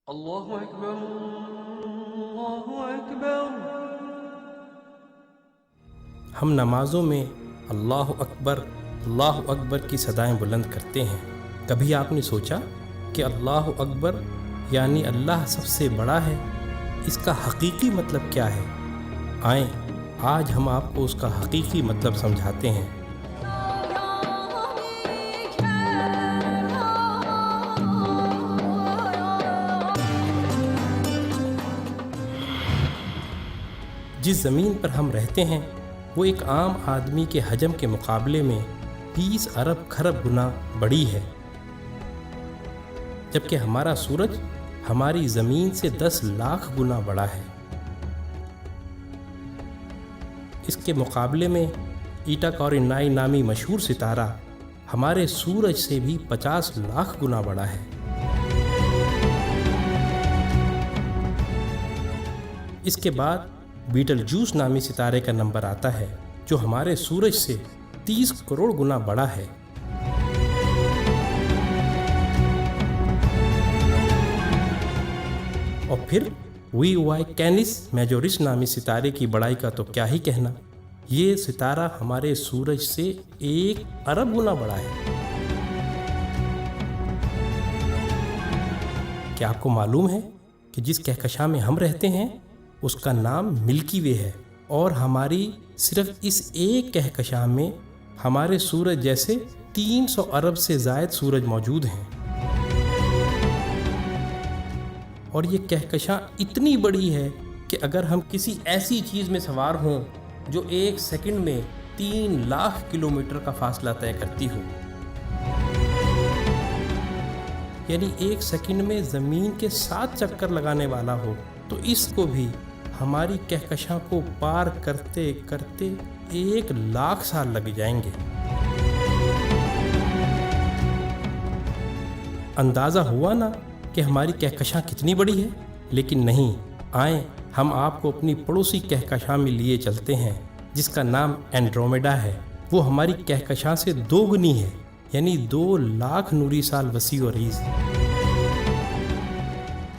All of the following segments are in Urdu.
اللہ اکبر اللہ اکبر۔ ہم نمازوں میں اللہ اکبر کی صدائیں بلند کرتے ہیں۔ کبھی آپ نے سوچا کہ اللہ اکبر یعنی اللہ سب سے بڑا ہے؟ اس کا حقیقی مطلب کیا ہے؟ آئیں آج ہم آپ کو اس کا حقیقی مطلب سمجھاتے ہیں۔ جس زمین پر ہم رہتے ہیں وہ ایک عام آدمی کے حجم کے مقابلے میں 20 ارب کھرب گنا بڑی ہے، جبکہ ہمارا سورج ہماری زمین سے 10 لاکھ گنا بڑا ہے۔ اس کے مقابلے میں ایٹا کورینائی نامی مشہور ستارہ ہمارے سورج سے بھی 50 لاکھ گنا بڑا ہے۔ اس کے بعد بیٹل جوس نامی ستارے کا نمبر آتا ہے جو ہمارے سورج سے 30 کروڑ گنا بڑا ہے۔ اور پھر وی وائی کینس میجورس نامی ستارے کی بڑائی کا تو کیا ہی کہنا، یہ ستارہ ہمارے سورج سے 1 ارب گنا بڑا ہے۔ کیا آپ کو معلوم ہے کہ جس کہکشاں میں ہم رہتے ہیں اس کا نام ملکی وے ہے، اور ہماری صرف اس ایک کہکشاں میں ہمارے سورج جیسے 300 ارب سے زائد سورج موجود ہیں۔ اور یہ کہکشاں اتنی بڑی ہے کہ اگر ہم کسی ایسی چیز میں سوار ہوں جو 1 سیکنڈ میں 3 لاکھ کلومیٹر کا فاصلہ طے کرتی ہو، یعنی 1 سیکنڈ میں زمین کے 7 چکر لگانے والا ہو، تو اس کو بھی ہماری کہکشاں کو پار کرتے کرتے 1 لاکھ سال لگ جائیں گے۔ اندازہ ہوا نا کہ ہماری کہکشاں کتنی بڑی ہے؟ لیکن نہیں، آئیں ہم آپ کو اپنی پڑوسی کہکشاں میں لیے چلتے ہیں جس کا نام اینڈرومیڈا ہے۔ وہ ہماری کہکشاں سے 2 گنی ہے، یعنی 2 لاکھ نوری سال وسیع و عریض،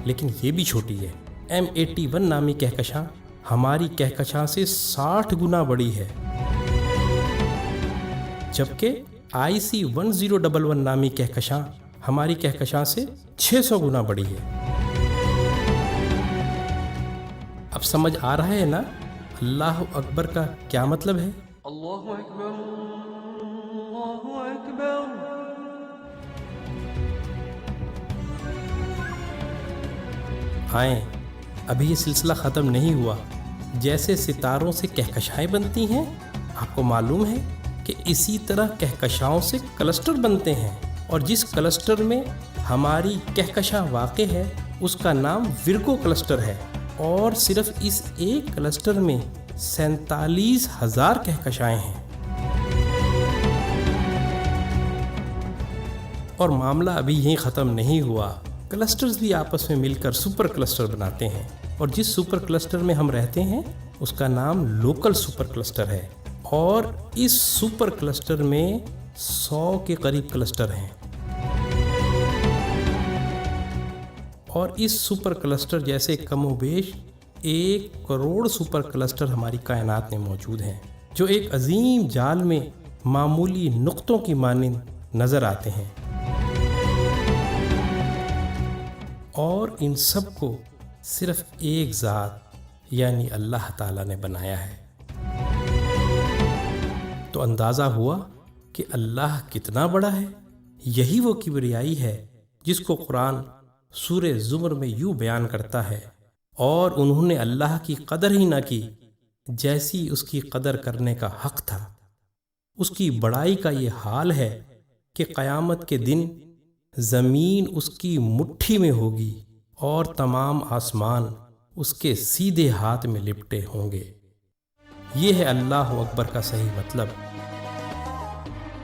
لیکن یہ بھی چھوٹی ہے۔ M81 نامی کہکشاں ہماری کہکشاں سے 60 گنا بڑی ہے، جبکہ IC 1011 نامی کہکشاں ہماری کہکشاں سے 600 گنا بڑی ہے۔ اب سمجھ آ رہا ہے نا اللہ اکبر کا کیا مطلب ہے؟ اللہ اکبر اللہ اکبر۔ آئیں ابھی یہ سلسلہ ختم نہیں ہوا۔ جیسے ستاروں سے کہکشائیں بنتی ہیں، آپ کو معلوم ہے کہ اسی طرح کہکشاؤں سے کلسٹر بنتے ہیں، اور جس کلسٹر میں ہماری کہکشاں واقع ہے اس کا نام ورگو کلسٹر ہے، اور صرف اس ایک کلسٹر میں 47,000 کہکشائیں ہیں۔ اور معاملہ ابھی یہیں ختم نہیں ہوا، کلسٹرز بھی آپس میں مل کر سپر کلسٹر بناتے ہیں، اور جس سپر کلسٹر میں ہم رہتے ہیں اس کا نام لوکل سپر کلسٹر ہے، اور اس سپر کلسٹر میں 100 کے قریب کلسٹر ہیں، اور اس سپر کلسٹر جیسے کم و بیش 1 کروڑ سپر کلسٹر ہماری کائنات میں موجود ہیں، جو ایک عظیم جال میں معمولی نقطوں کی مانند نظر آتے ہیں، اور ان سب کو صرف ایک ذات یعنی اللہ تعالیٰ نے بنایا ہے۔ تو اندازہ ہوا کہ اللہ کتنا بڑا ہے۔ یہی وہ کبریائی ہے جس کو قرآن سورہ زمر میں یوں بیان کرتا ہے، اور انہوں نے اللہ کی قدر ہی نہ کی جیسی اس کی قدر کرنے کا حق تھا۔ اس کی بڑائی کا یہ حال ہے کہ قیامت کے دن زمین اس کی مٹھی میں ہوگی اور تمام آسمان اس کے سیدھے ہاتھ میں لپٹے ہوں گے۔ یہ ہے اللہ اکبر کا صحیح مطلب،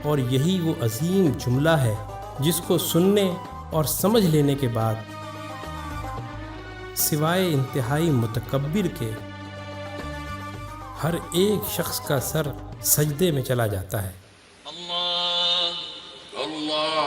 اور یہی وہ عظیم جملہ ہے جس کو سننے اور سمجھ لینے کے بعد سوائے انتہائی متکبر کے ہر ایک شخص کا سر سجدے میں چلا جاتا ہے۔ اللہ اللہ